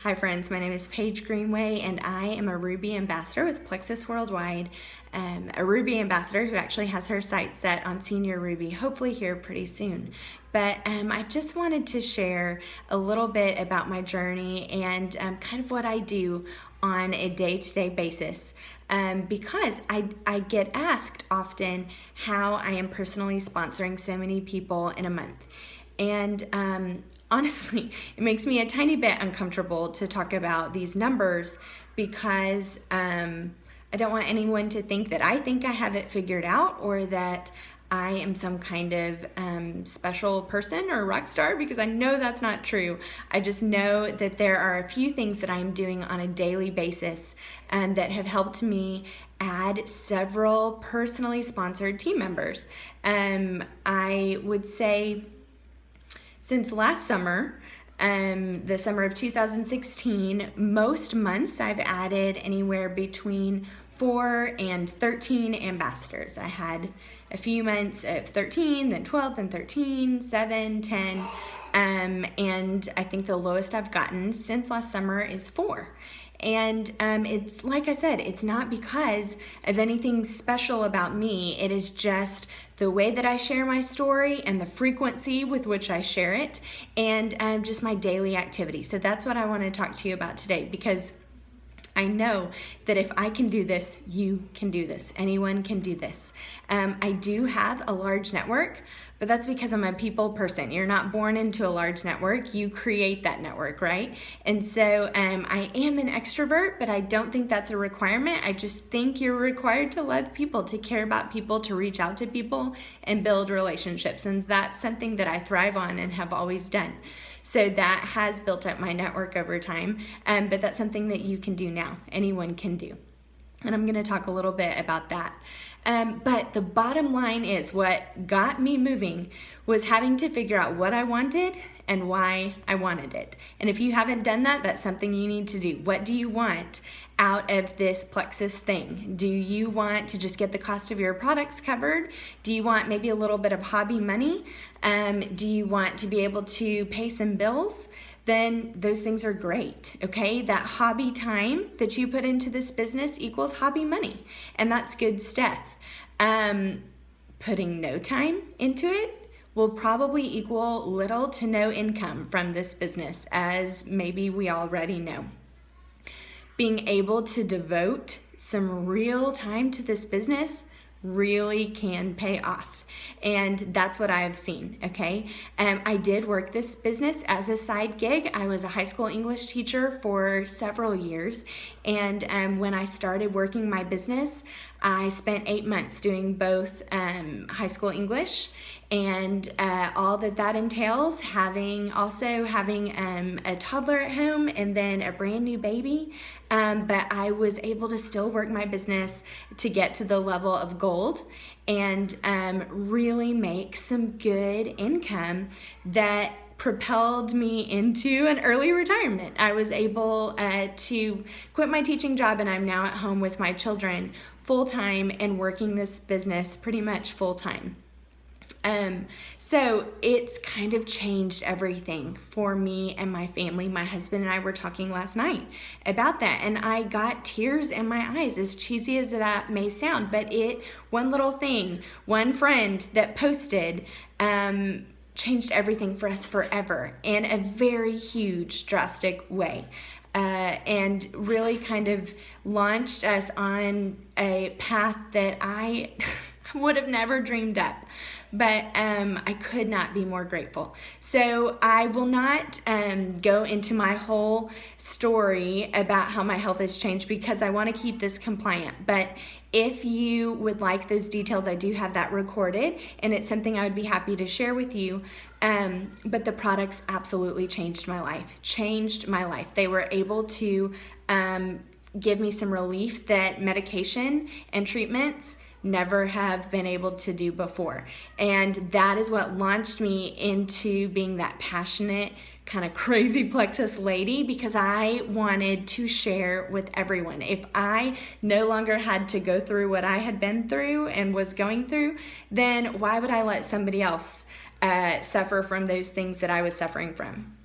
Hi friends, my name is Paige Greenway and I am a Ruby ambassador with Plexus Worldwide, a Ruby ambassador who actually has her sights set on Senior Ruby, hopefully here pretty soon. But I just wanted to share a little bit about my journey and kind of what I do on a day-to-day basis because I get asked often how I am personally sponsoring so many people in a month. And honestly, it makes me a tiny bit uncomfortable to talk about these numbers because I don't want anyone to think that I think I have it figured out or that I am some kind of special person or rock star, because I know that's not true. I just know that there are a few things that I'm doing on a daily basis that have helped me add several personally sponsored team members. I would say since last summer, the summer of 2016, most months I've added anywhere between 4 and 13 ambassadors. I had a few months of 13, then 12, then 13, 7, 10, and I think the lowest I've gotten since last summer is 4. And it's like I said, it's not because of anything special about me. It is just the way that I share my story and the frequency with which I share it, and just my daily activity. So that's what I want to talk to you about today, because I know that if I can do this, you can do this. Anyone can do this. I do have a large network, but that's because I'm a people person. You're not born into a large network, you create that network, right? And so I am an extrovert, but I don't think that's a requirement. I just think you're required to love people, to care about people, to reach out to people and build relationships. And that's something that I thrive on and have always done. So that has built up my network over time, but that's something that you can do now. Anyone can do. And I'm going to talk a little bit about that. But the bottom line is what got me moving was having to figure out what I wanted and why I wanted it. And if you haven't done that, that's something you need to do. What do you want out of this Plexus thing? Do you want to just get the cost of your products covered? Do you want maybe a little bit of hobby money? Do you want to be able to pay some bills? Then those things are great, okay? That hobby time that you put into this business equals hobby money, and that's good stuff. Putting no time into it will probably equal little to no income from this business, as maybe we already know. Being able to devote some real time to this business really can pay off. And that's what I have seen, okay? I did work this business as a side gig. I was a high school English teacher for several years. And when I started working my business, I spent 8 months doing both high school English and all that entails, having a toddler at home and then a brand new baby. But I was able to still work my business to get to the level of gold and really make some good income that propelled me into an early retirement. I was able to quit my teaching job, and I'm now at home with my children full-time and working this business pretty much full-time. So it's kind of changed everything for me and my family. My husband and I were talking last night about that, and I got tears in my eyes, as cheesy as that may sound, but one little thing, one friend that posted, changed everything for us forever in a very huge, drastic way. And really kind of launched us on a path that I would have never dreamed up. But I could not be more grateful. So I will not go into my whole story about how my health has changed, because I want to keep this compliant. But if you would like those details, I do have that recorded, and it's something I would be happy to share with you. But the products absolutely changed my life. They were able to give me some relief that medication and treatments never have been able to do before. And that is what launched me into being that passionate, kind of crazy Plexus lady, because I wanted to share with everyone. If I no longer had to go through what I had been through and was going through, then why would I let somebody else suffer from those things that I was suffering from?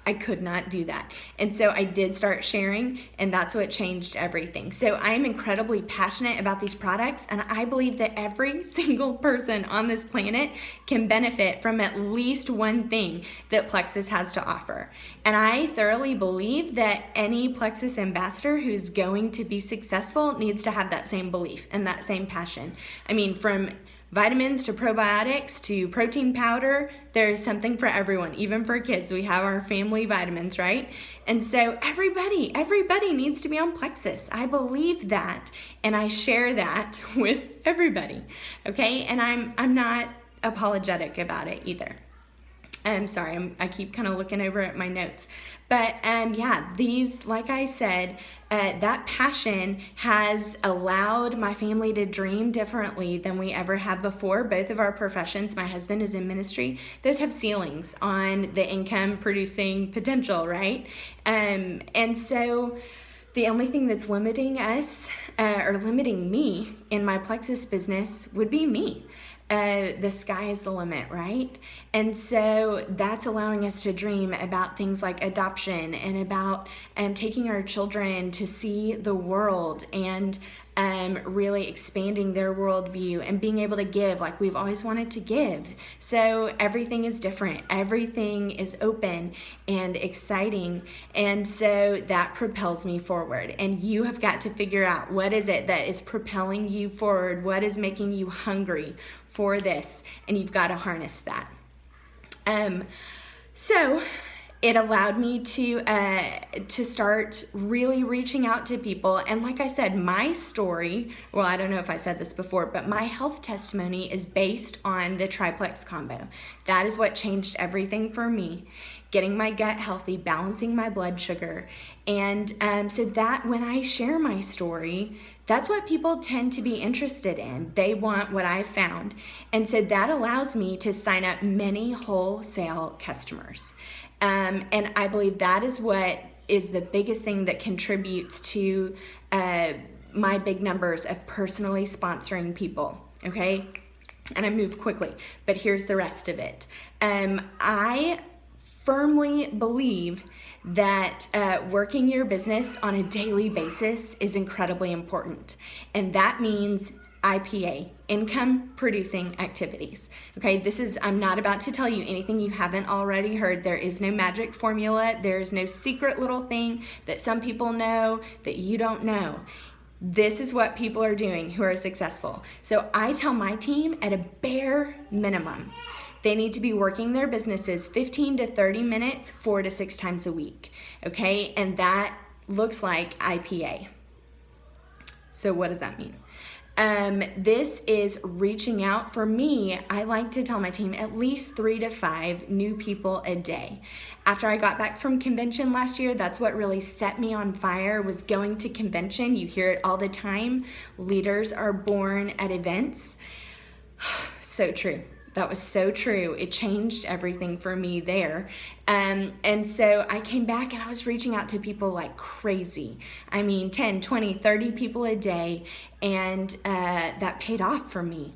I could not do that. And so I did start sharing, and that's what changed everything. So I am incredibly passionate about these products, and I believe that every single person on this planet can benefit from at least one thing that Plexus has to offer. And I thoroughly believe that any Plexus ambassador who's going to be successful needs to have that same belief and that same passion. I mean, from vitamins to probiotics to protein powder, there's something for everyone, even for kids. We have our family vitamins, right? And so everybody needs to be on Plexus. I believe that, and I share that with everybody, okay? And I'm not apologetic about it either. I'm sorry, I keep kind of looking over at my notes. But yeah, these, like I said, that passion has allowed my family to dream differently than we ever have before. Both of our professions, my husband is in ministry, those have ceilings on the income producing potential, right? And so the only thing that's limiting us or limiting me in my Plexus business would be me. The sky is the limit, right? And so that's allowing us to dream about things like adoption and about taking our children to see the world and really expanding their worldview and being able to give like we've always wanted to give. So everything is different. Everything is open and exciting. And so that propels me forward. And you have got to figure out what is it that is propelling you forward? What is making you hungry for this? And you've got to harness that. So it allowed me to start really reaching out to people. And like I said, my story, well, I don't know if I said this before, but my health testimony is based on the triplex combo. That is what changed everything for me. Getting my gut healthy, balancing my blood sugar. And so that when I share my story, that's what people tend to be interested in. They want what I found. And so that allows me to sign up many wholesale customers. And I believe that is what is the biggest thing that contributes to my big numbers of personally sponsoring people, okay? And I move quickly, but here's the rest of it. I firmly believe that working your business on a daily basis is incredibly important. And that means IPA, income producing activities. Okay, I'm not about to tell you anything you haven't already heard. There is no magic formula. There is no secret little thing that some people know that you don't know. This is what people are doing who are successful. So I tell my team at a bare minimum, they need to be working their businesses 15 to 30 minutes, 4 to 6 times a week, okay? And that looks like IPA. So what does that mean? This is reaching out. For me, I like to tell my team at least 3 to 5 new people a day. After I got back from convention last year, that's what really set me on fire, was going to convention. You hear it all the time. Leaders are born at events. So true. That was so true. It changed everything for me there. And so I came back and I was reaching out to people like crazy. I mean, 10, 20, 30 people a day. And that paid off for me.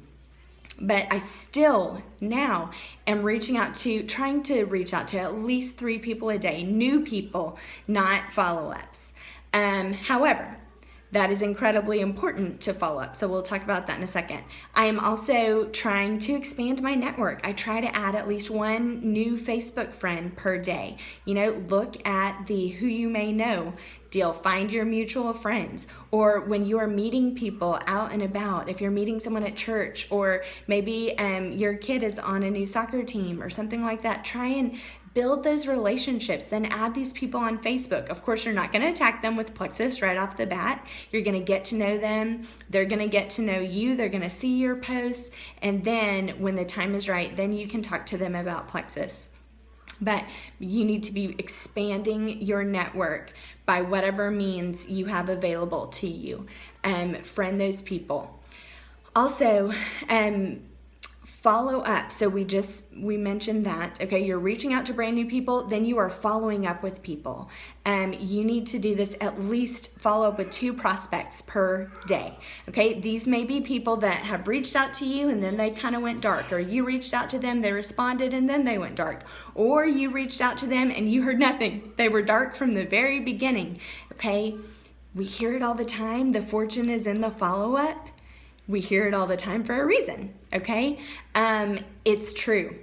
But I still now am trying to reach out to at least 3 people a day, new people, not follow-ups. However, that is incredibly important to follow up. So we'll talk about that in a second. I am also trying to expand my network. I try to add at least 1 new Facebook friend per day. You know, look at the who you may know deal. Find your mutual friends. Or when you are meeting people out and about, if you're meeting someone at church, or maybe your kid is on a new soccer team or something like that, try and build those relationships, then add these people on Facebook. Of course, you're not going to attack them with Plexus right off the bat. You're going to get to know them. They're going to get to know you. They're going to see your posts. And then when the time is right, then you can talk to them about Plexus. But you need to be expanding your network by whatever means you have available to you. Friend those people. Also, follow up. So we mentioned that, okay, you're reaching out to brand new people, then you are following up with people. You need to do this, at least follow up with 2 prospects per day, okay? These may be people that have reached out to you and then they kind of went dark, or you reached out to them, they responded, and then they went dark, or you reached out to them and you heard nothing. They were dark from the very beginning, okay? We hear it all the time. The fortune is in the follow-up. We hear it all the time for a reason, okay? It's true.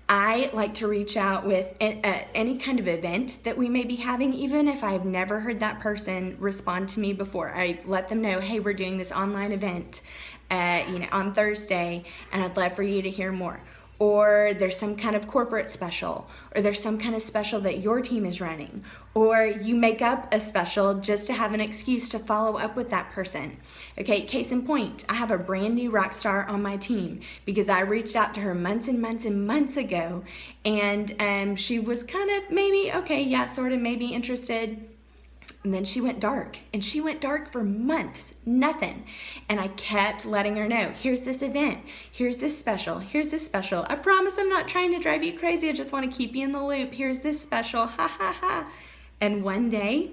I like to reach out with any kind of event that we may be having, even if I've never heard that person respond to me before. I let them know, hey, we're doing this online event on Thursday, and I'd love for you to hear more. Or there's some kind of corporate special, or there's some kind of special that your team is running, or you make up a special just to have an excuse to follow up with that person. Okay, case in point, I have a brand new rock star on my team because I reached out to her months and months and months ago, and she was kind of maybe interested. And then she went dark, and she went dark for months, nothing. And I kept letting her know, here's this event, here's this special, here's this special. I promise I'm not trying to drive you crazy. I just want to keep you in the loop. Here's this special, ha, ha, ha. And one day,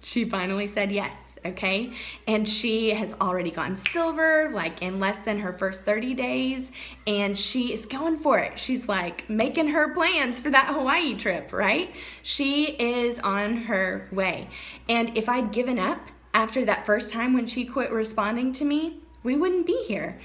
she finally said yes, okay? And she has already gone silver, like in less than her first 30 days, and she is going for it. She's like making her plans for that Hawaii trip, right? She is on her way. And if I'd given up after that first time when she quit responding to me, we wouldn't be here.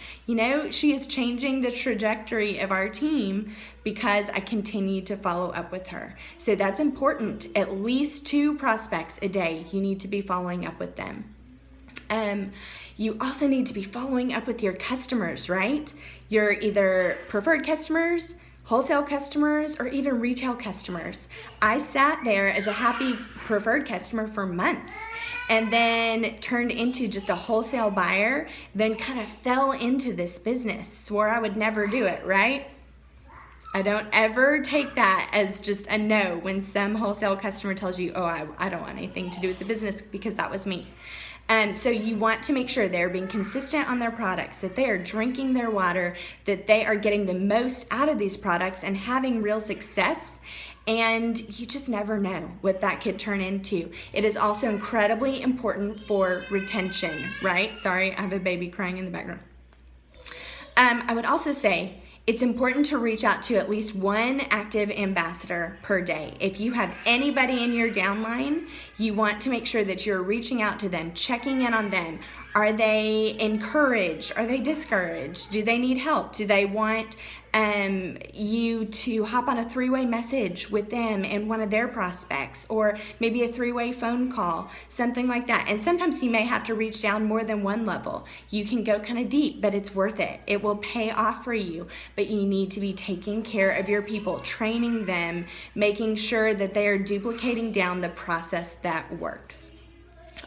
She is changing the trajectory of our team because I continue to follow up with her. So that's important. At least 2 prospects a day, you need to be following up with them. You also need to be following up with your customers, right? Your either preferred customers, wholesale customers, or even retail customers. I sat there as a happy preferred customer for months, and then turned into just a wholesale buyer, then kind of fell into this business, swore I would never do it, right? I don't ever take that as just a no when some wholesale customer tells you, I don't want anything to do with the business, because that was me. So you want to make sure they're being consistent on their products, that they are drinking their water, that they are getting the most out of these products and having real success. And you just never know what that could turn into. It is also incredibly important for retention, right? Sorry, I have a baby crying in the background. I would also say it's important to reach out to at least 1 active ambassador per day. If you have anybody in your downline, you want to make sure that you're reaching out to them, checking in on them. Are they encouraged? Are they discouraged? Do they need help? Do they want you to hop on a 3-way message with them and one of their prospects, or maybe a 3-way phone call, something like that? And sometimes you may have to reach down more than 1 level. You can go kind of deep, but it's worth it. It will pay off for you, but you need to be taking care of your people, training them, making sure that they are duplicating down the process that works.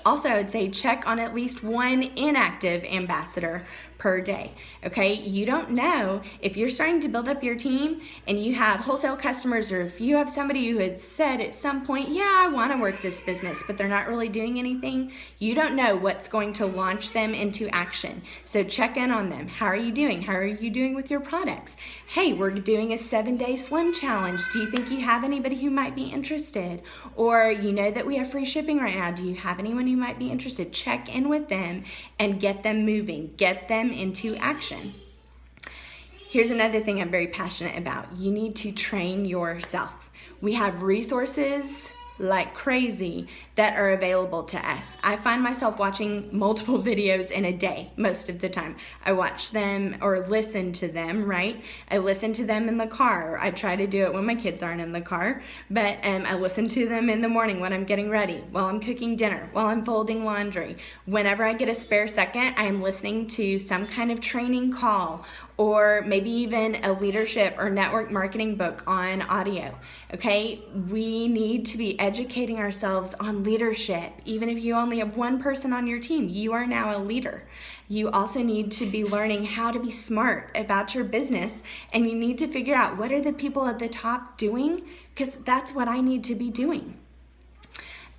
Also, I'd say check on at least 1 inactive ambassador per day, okay? You don't know if you're starting to build up your team and you have wholesale customers, or if you have somebody who had said at some point, yeah, I want to work this business, but they're not really doing anything. You don't know what's going to launch them into action. So check in on them. How are you doing? How are you doing with your products? Hey, we're doing a 7-day slim challenge. Do you think you have anybody who might be interested? Or you know that we have free shipping right now. Do you have anyone who might be interested? Check in with them and get them moving. Get them into action. Here's another thing I'm very passionate about. You need to train yourself. We have resources like crazy that are available to us. I find myself watching multiple videos in a day most of the time. I watch them or listen to them, right? I listen to them in the car. I try to do it when my kids aren't in the car, but I listen to them in the morning when I'm getting ready, while I'm cooking dinner, while I'm folding laundry. Whenever I get a spare second, I am listening to some kind of training call, or maybe even a leadership or network marketing book on audio, okay? We need to be educating ourselves on leadership. Even if you only have 1 person on your team, you are now a leader. You also need to be learning how to be smart about your business, and you need to figure out what are the people at the top doing, because that's what I need to be doing.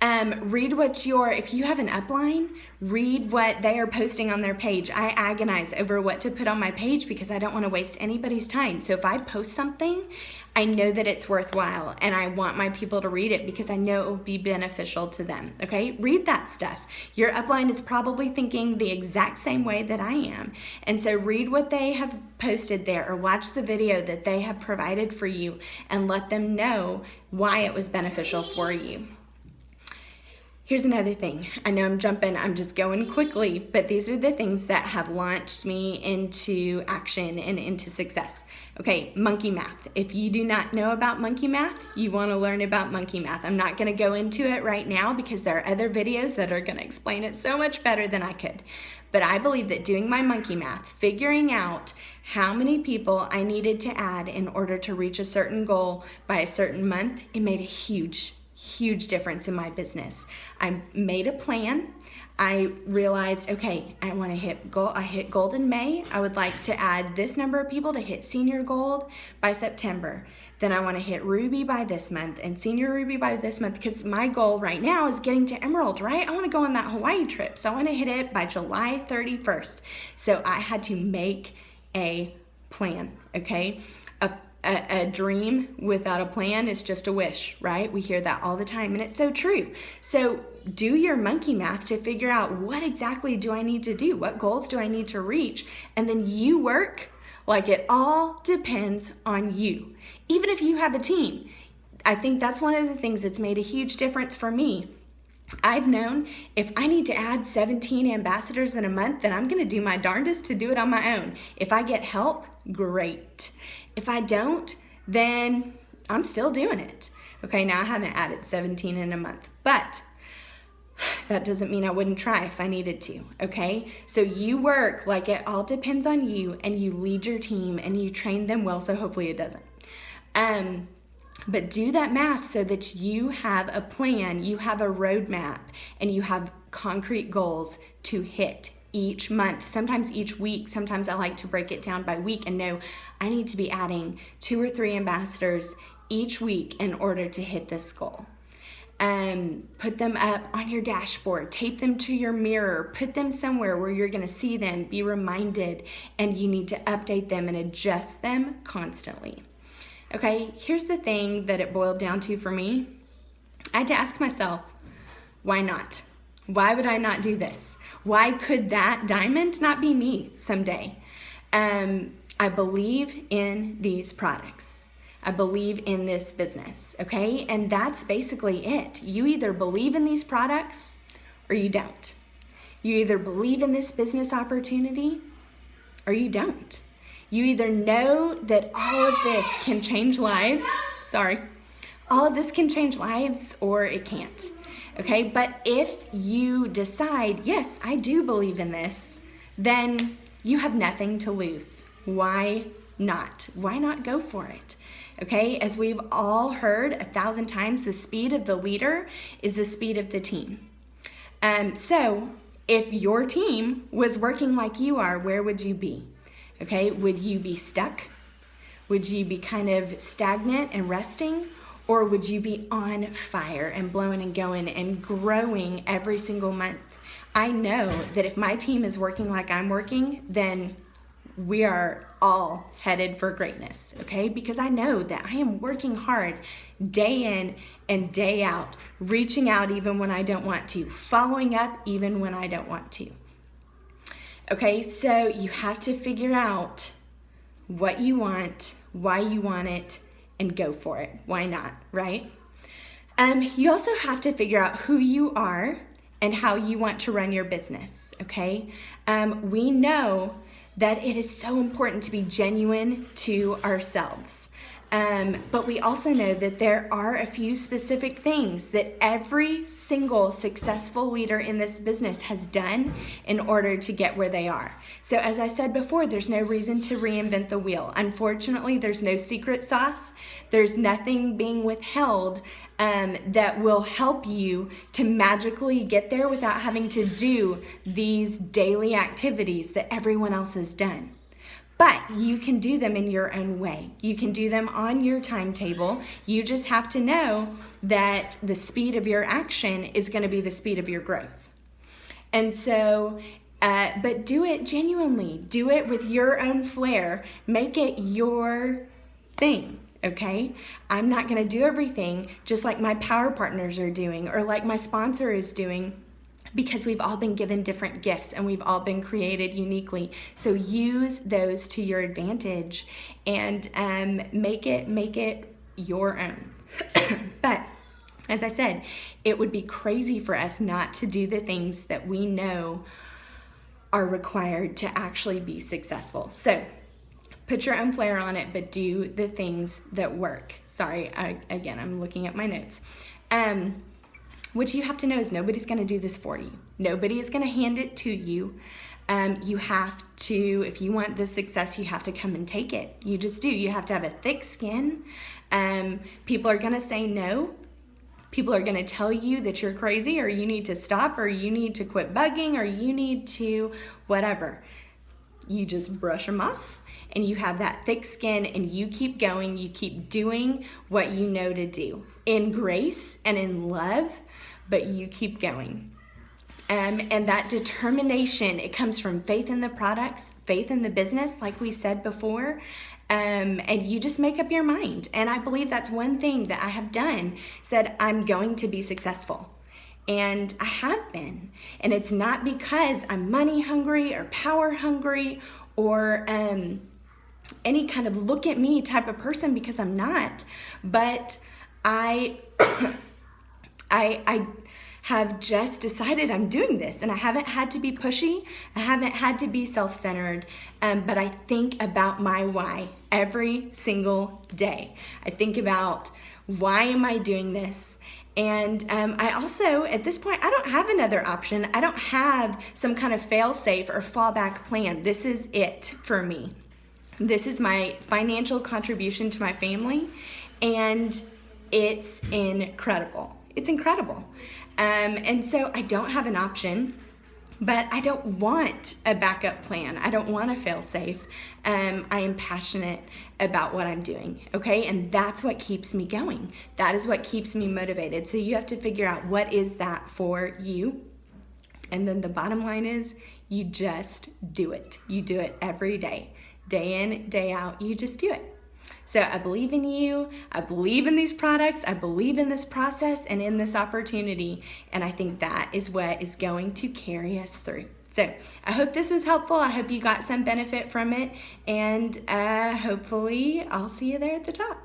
Read if you have an upline, read what they are posting on their page. I agonize over what to put on my page because I don't want to waste anybody's time. So if I post something, I know that it's worthwhile and I want my people to read it because I know it will be beneficial to them, okay? Read that stuff. Your upline is probably thinking the exact same way that I am. And so read what they have posted there or watch the video that they have provided for you and let them know why it was beneficial for you. Here's another thing. I know I'm just going quickly, but these are the things that have launched me into action and into success. Okay, monkey math. If you do not know about monkey math, you want to learn about monkey math. I'm not going to go into it right now because there are other videos that are going to explain it so much better than I could. But I believe that doing my monkey math, figuring out how many people I needed to add in order to reach a certain goal by a certain month, it made a huge difference in my business. I made a plan. I realized, okay, I want to hit gold. I hit gold in May. I would like to add this number of people to hit senior gold by September. Then I want to hit ruby by this month and senior ruby by this month because my goal right now is getting to emerald, right? I want to go on that Hawaii trip. So I want to hit it by July 31st. So I had to make a plan, okay? A dream without a plan is just a wish, right? We hear that all the time, and it's so true. So do your monkey math to figure out what exactly do I need to do? What goals do I need to reach? And then you work like it all depends on you. Even if you have a team, I think that's one of the things that's made a huge difference for me. I've known if I need to add 17 ambassadors in a month, then I'm going to do my darndest to do it on my own. If I get help, great. If I don't, then I'm still doing it. Okay, now I haven't added 17 in a month, but that doesn't mean I wouldn't try if I needed to, okay? So you work like it all depends on you, and you lead your team and you train them well, so hopefully it doesn't. But do that math so that you have a plan, you have a roadmap, and you have concrete goals to hit each month, sometimes each week. Sometimes I like to break it down by week and know I need to be adding 2 or 3 ambassadors each week in order to hit this goal. Put them up on your dashboard, tape them to your mirror, put them somewhere where you're going to see them, be reminded, and you need to update them and adjust them constantly. Okay, here's the thing that it boiled down to for me. I had to ask myself, why not? Why would I not do this? Why could that diamond not be me someday? I believe in these products. I believe in this business, okay? And that's basically it. You either believe in these products or you don't. You either believe in this business opportunity or you don't. You either know that all of this can change lives, all of this can change lives, or it can't. Okay, but if you decide, yes, I do believe in this, then you have nothing to lose. Why not? Why not go for it? Okay, as we've all heard 1,000 times, the speed of the leader is the speed of the team. So if your team was working like you are, where would you be? Okay, would you be stuck? Would you be kind of stagnant and resting? Or would you be on fire and blowing and going and growing every single month? I know that if my team is working like I'm working, then we are all headed for greatness, okay? Because I know that I am working hard day in and day out, reaching out even when I don't want to, following up even when I don't want to. Okay, so you have to figure out what you want, why you want it, and go for it. Why not, right? You also have to figure out who you are and how you want to run your business, okay? We know that it is so important to be genuine to ourselves. But we also know that there are a few specific things that every single successful leader in this business has done in order to get where they are. So as I said before, there's no reason to reinvent the wheel. Unfortunately, there's no secret sauce. There's nothing being withheld that will help you to magically get there without having to do these daily activities that everyone else has done. But you can do them in your own way. You can do them on your timetable. You just have to know that the speed of your action is going to be the speed of your growth. And so, but do it genuinely. Do it with your own flair. Make it your thing, okay? I'm not going to do everything just like my power partners are doing or like my sponsor is doing, because we've all been given different gifts and we've all been created uniquely. So use those to your advantage and make it your own. But as I said, it would be crazy for us not to do the things that we know are required to actually be successful. So put your own flair on it, but do the things that work. Sorry, I'm looking at my notes. What you have to know is nobody's going to do this for you. Nobody is going to hand it to you. You have to, if you want the success, you have to come and take it. You just do. You have to have a thick skin. People are going to say no. People are going to tell you that you're crazy, or you need to stop, or you need to quit bugging, or you need to whatever. You just brush them off, and you have that thick skin, and you keep going. You keep doing what you know to do in grace and in love, but you keep going. And that determination, it comes from faith in the products, faith in the business, like we said before. And you just make up your mind. And I believe that's one thing that I have done, said I'm going to be successful. And I have been. And it's not because I'm money hungry or power hungry or any kind of look at me type of person, because I'm not. But I have just decided I'm doing this, and I haven't had to be pushy. I haven't had to be self-centered, but I think about my why every single day. I think about, why am I doing this? And I also, at this point, I don't have another option. I don't have some kind of fail-safe or fallback plan. This is it for me. This is my financial contribution to my family, and it's incredible. It's incredible. And so I don't have an option, but I don't want a backup plan. I don't want to fail safe. I am passionate about what I'm doing, okay? And that's what keeps me going. That is what keeps me motivated. So you have to figure out, what is that for you? And then the bottom line is, you just do it. You do it every day in, day out. You just do it. So I believe in you, I believe in these products, I believe in this process and in this opportunity, and I think that is what is going to carry us through. So I hope this was helpful. I hope you got some benefit from it, and hopefully I'll see you there at the top.